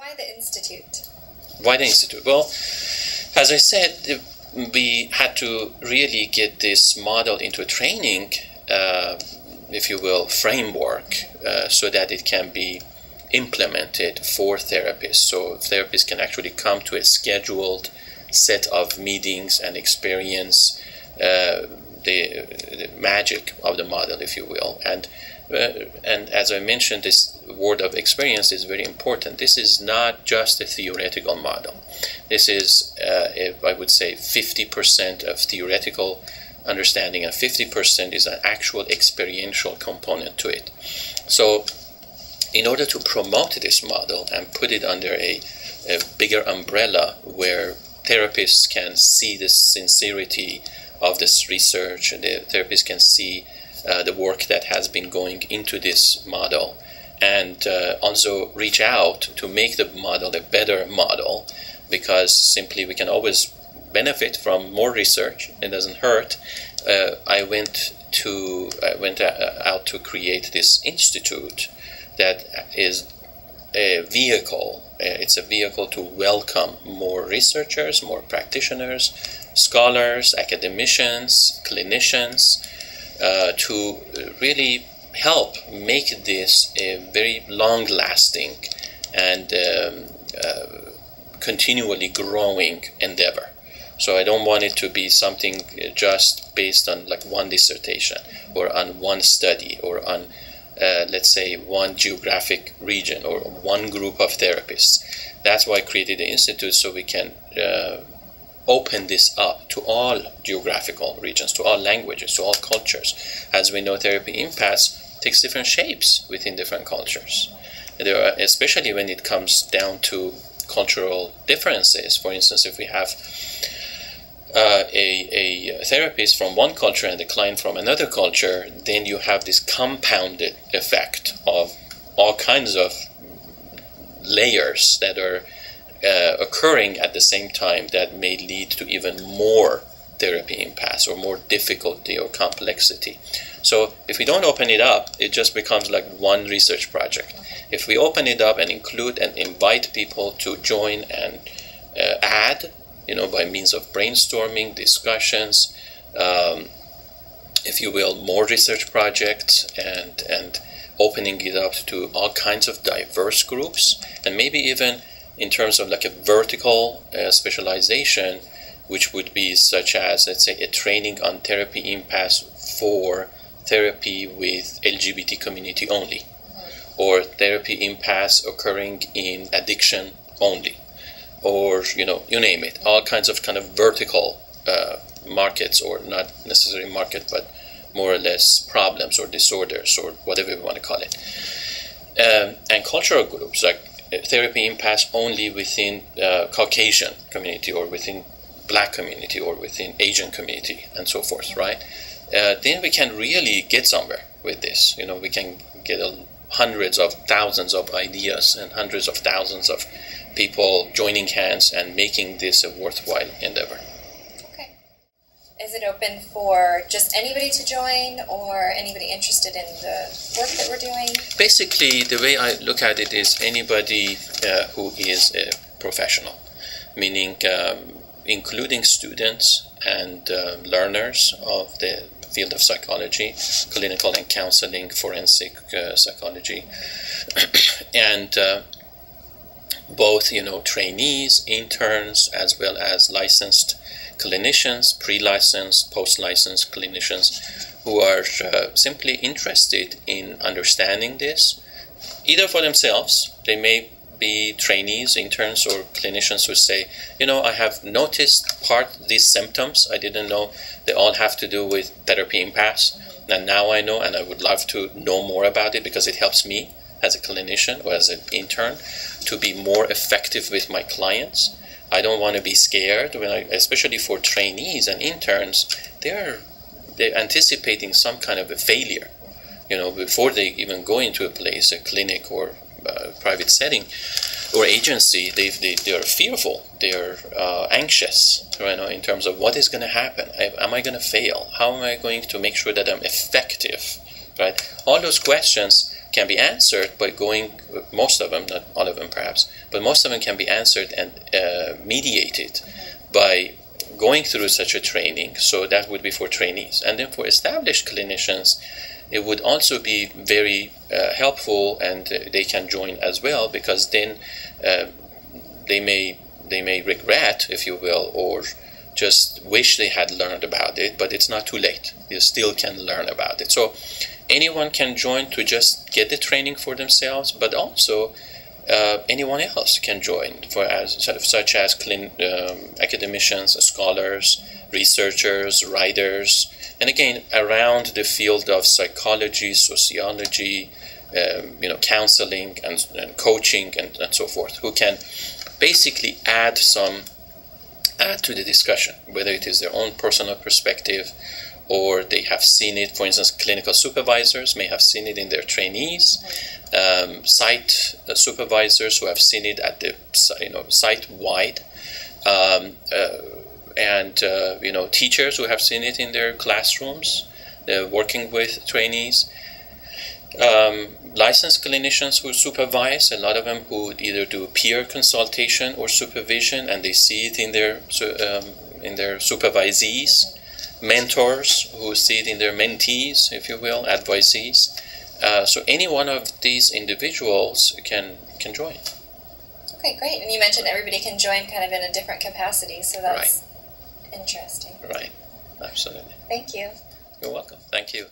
Why the Institute? Why the Institute? Well, as I said, we had to really get this model into a training, if you will, framework, so that it can be implemented for therapists. So therapists can actually come to a scheduled set of meetings and experience the magic of the model, if you will. And as I mentioned, this word of experience is very important. This is not just a theoretical model. This is, I would say, 50% of theoretical understanding and 50% is an actual experiential component to it. So in order to promote this model and put it under a bigger umbrella where therapists can see the sincerity of this research, and the therapists can see the work that has been going into this model, and also reach out to make the model a better model, because simply we can always benefit from more research. It doesn't hurt. I went out to create this institute that is a vehicle. It's a vehicle to welcome more researchers, more practitioners, scholars, academicians, clinicians, to really help make this a very long-lasting and continually growing endeavor. So I don't want it to be something just based on like one dissertation or on one study or on let's say one geographic region or one group of therapists. That's why I created the institute, so we can open this up to all geographical regions, to all languages, to all cultures. As we know, Therapy Impasse takes different shapes within different cultures. There are, especially when it comes down to cultural differences. For instance, if we have a therapist from one culture and a client from another culture, then you have this compounded effect of all kinds of layers that are occurring at the same time that may lead to even more therapy impasse or more difficulty or complexity. So if we don't open it up, it just becomes like one research project. If we open it up and include and invite people to join and add, by means of brainstorming, discussions, if you will, more research projects, and opening it up to all kinds of diverse groups, and maybe even in terms of like a vertical specialization, which would be such as, let's say, a training on therapy impasse for therapy with LGBT community only, or therapy impasse occurring in addiction only, or you name it, all kinds of kind of vertical markets, or not necessarily market, but more or less problems or disorders or whatever we want to call it, and cultural groups like therapy impasse only within Caucasian community, or within Black community, or within Asian community, and so forth, right? Then we can really get somewhere with this. We can get hundreds of thousands of ideas and hundreds of thousands of people joining hands and making this a worthwhile endeavor. Okay. Is it open for just anybody to join, or anybody interested in the work that we're doing? Basically, the way I look at it is anybody who is a professional, meaning including students and learners of the field of psychology, clinical and counseling, forensic psychology, and both, trainees, interns, as well as licensed clinicians, pre-licensed, post-licensed clinicians who are simply interested in understanding this, either for themselves. They may be trainees, interns, or clinicians who say, I have noticed these symptoms. I didn't know they all have to do with therapy impasse, and now I know, and I would love to know more about it because it helps me as a clinician or as an intern to be more effective with my clients. I don't want to be scared especially for trainees and interns. They're anticipating some kind of a failure, before they even go into a place, a clinic or private setting or agency. They are fearful. They are anxious, in terms of what is going to happen. Am I going to fail? How am I going to make sure that I'm effective? Right? All those questions can be answered by going, most of them, not all of them perhaps, but most of them can be answered and mediated by going through such a training. So that would be for trainees. And then for established clinicians, it would also be very helpful, and they can join as well, because then they may regret, if you will, or just wish they had learned about it, but it's not too late. You still can learn about it. So anyone can join to just get the training for themselves, but also anyone else can join, such as academicians, scholars, researchers, writers, and again around the field of psychology, sociology, counseling and coaching and so forth, who can basically add to the discussion, whether it is their own personal perspective or they have seen it. For instance, clinical supervisors may have seen it in their trainees, site supervisors who have seen it at the site-wide, and teachers who have seen it in their classrooms, working with trainees. Licensed clinicians who supervise, a lot of them who either do peer consultation or supervision, and they see it in their supervisees. Mentors who see it in their mentees, if you will, advisees. So any one of these individuals can join. Okay, great. And you mentioned everybody can join kind of in a different capacity, so that's interesting. Right, absolutely. Thank you. You're welcome. Thank you.